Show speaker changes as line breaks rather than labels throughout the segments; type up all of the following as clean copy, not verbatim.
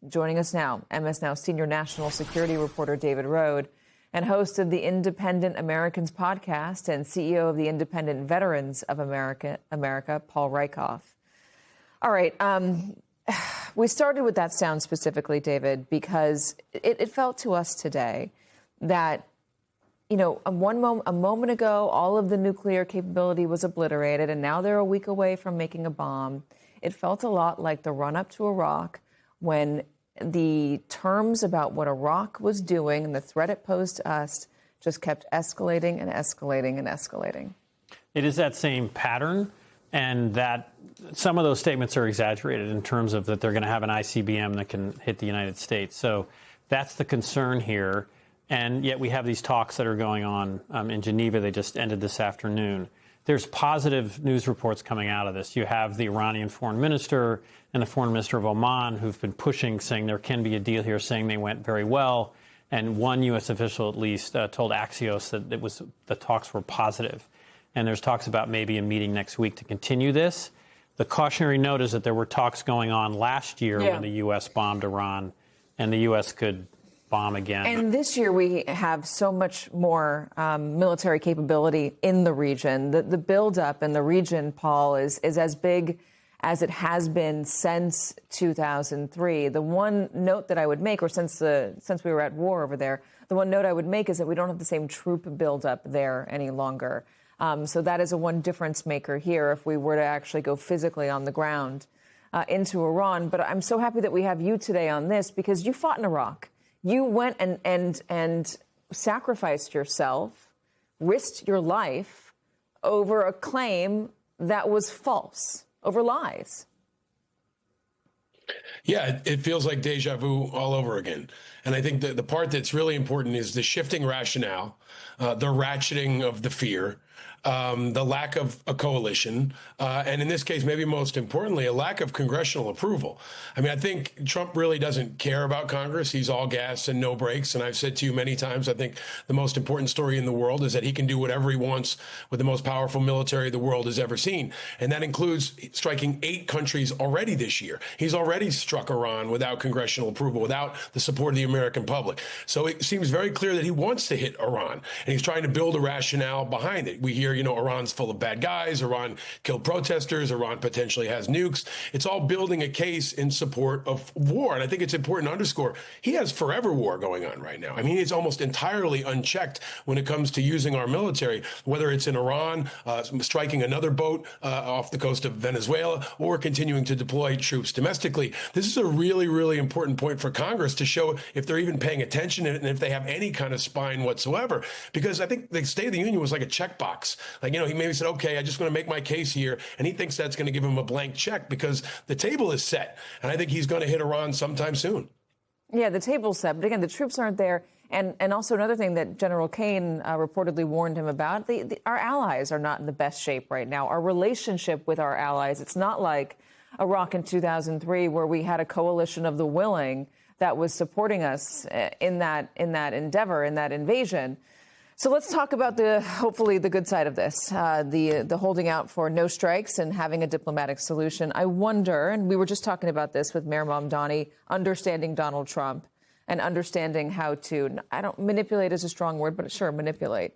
Joining us now, MS Now senior national security reporter David Rohde and host of the Independent Americans podcast and CEO of the Independent Veterans of America, Paul Rieckhoff. All right. We started with that sound specifically, David, because it felt to us today that, you know, a moment ago, all of the nuclear capability was obliterated, and now they're a week away from making a bomb. It felt a lot like the run-up to Iraq, when the terms about what Iraq was doing and the threat it posed to us just kept escalating and escalating and escalating.
It is that same pattern, and that some of those statements are exaggerated in terms of that they're going to have an ICBM that can hit the United States. So that's the concern here. And yet we have these talks that are going on in Geneva. They just ended this afternoon. There's positive news reports coming out of this. You have the Iranian foreign minister and the foreign minister of Oman who've been pushing, saying there can be a deal here, saying they went very well. And one U.S. official, at least, told Axios that the talks were positive. And there's talks about maybe a meeting next week to continue this. The cautionary note is that there were talks going on last year when the U.S. bombed Iran, and the U.S. could bomb again.
And this year we have so much more military capability in the region. The buildup in the region, Paul, is as big as it has been since 2003. The one note that I would make, or since we were at war over there, the one note I would make is that we don't have the same troop buildup there any longer. So that is a one difference maker here if we were to actually go physically on the ground into Iran. But I'm so happy that we have you today on this, because you fought in Iraq. You went and sacrificed yourself, risked your life over a claim that was false, over lies.
Yeah, it feels like deja vu all over again. And I think the part that's really important is the shifting rationale, the ratcheting of the fear, the lack of a coalition, and in this case, maybe most importantly, a lack of congressional approval. I mean, I think Trump really doesn't care about Congress. He's all gas and no brakes. And I've said to you many times, I think the most important story in the world is that he can do whatever he wants with the most powerful military the world has ever seen. And that includes striking 8 countries already this year. He's already struck Iran without congressional approval, without the support of the American public. So it seems very clear that he wants to hit Iran, and he's trying to build a rationale behind it. We hear, you know, Iran's full of bad guys, Iran killed protesters, Iran potentially has nukes. It's all building a case in support of war. And I think it's important to underscore, he has forever war going on right now. I mean, he's almost entirely unchecked when it comes to using our military, whether it's in Iran, striking another boat off the coast of Venezuela, or continuing to deploy troops domestically. This is a really, really important point for Congress to show if they're even paying attention and if they have any kind of spine whatsoever. Because I think the State of the Union was like a checkbox. Like, you know, he maybe said, okay, I just want to make my case here. And he thinks that's going to give him a blank check because the table is set. And I think he's going to hit Iran sometime soon. Yeah, the table's set. But again, the troops aren't there. And also another thing that General Kane reportedly warned him about, our allies are not in the best shape right now. Our relationship with our allies, it's not like Iraq in 2003 where we had a coalition of the willing that was supporting us in that endeavor, in that invasion. So let's talk about hopefully the good side of this, the holding out for no strikes and having a diplomatic solution. I wonder, and we were just talking about this with Mayor Mamdani, understanding Donald Trump and understanding how to, manipulate is a strong word, but sure, manipulate.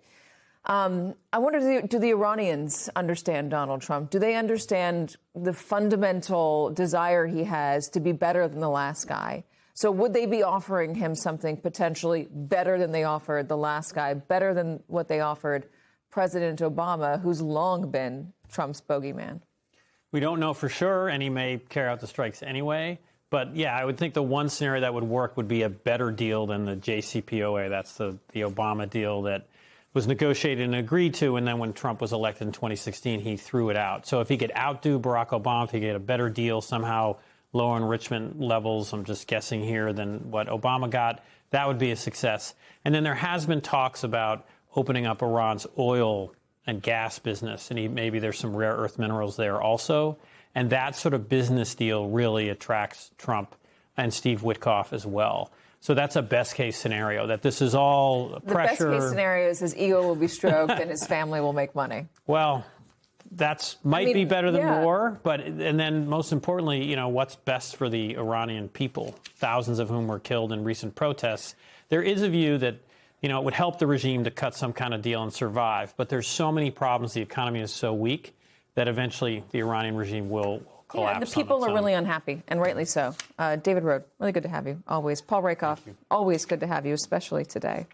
I wonder, do the Iranians understand Donald Trump? Do they understand the fundamental desire he has to be better than the last guy? So would they be offering him something potentially better than they offered the last guy, better than what they offered President Obama, who's long been Trump's bogeyman? We don't know for sure, and he may carry out the strikes anyway. But, yeah, I would think the one scenario that would work would be a better deal than the JCPOA. That's the Obama deal that was negotiated and agreed to, and then when Trump was elected in 2016, he threw it out. So if he could outdo Barack Obama, if he could get a better deal somehow, lower enrichment levels, I'm just guessing here, than what Obama got, that would be a success. And then there has been talks about opening up Iran's oil and gas business, and maybe there's some rare earth minerals there also. And that sort of business deal really attracts Trump and Steve Witkoff as well. So that's a best-case scenario, that this is all pressure. The best-case scenario is his ego will be stroked and his family will make money. Well,
That's might be better than
yeah.
war, and then most importantly, what's best for the Iranian people, thousands of whom were killed in recent protests. There is a view that, it would help the regime to cut some kind of deal and survive, but there's so many problems. The economy is so weak that eventually the Iranian regime will collapse.
Yeah, the people are really unhappy, and rightly so. David Rohde, really good to have you, always. Paul Rakoff, always good to have you, especially today.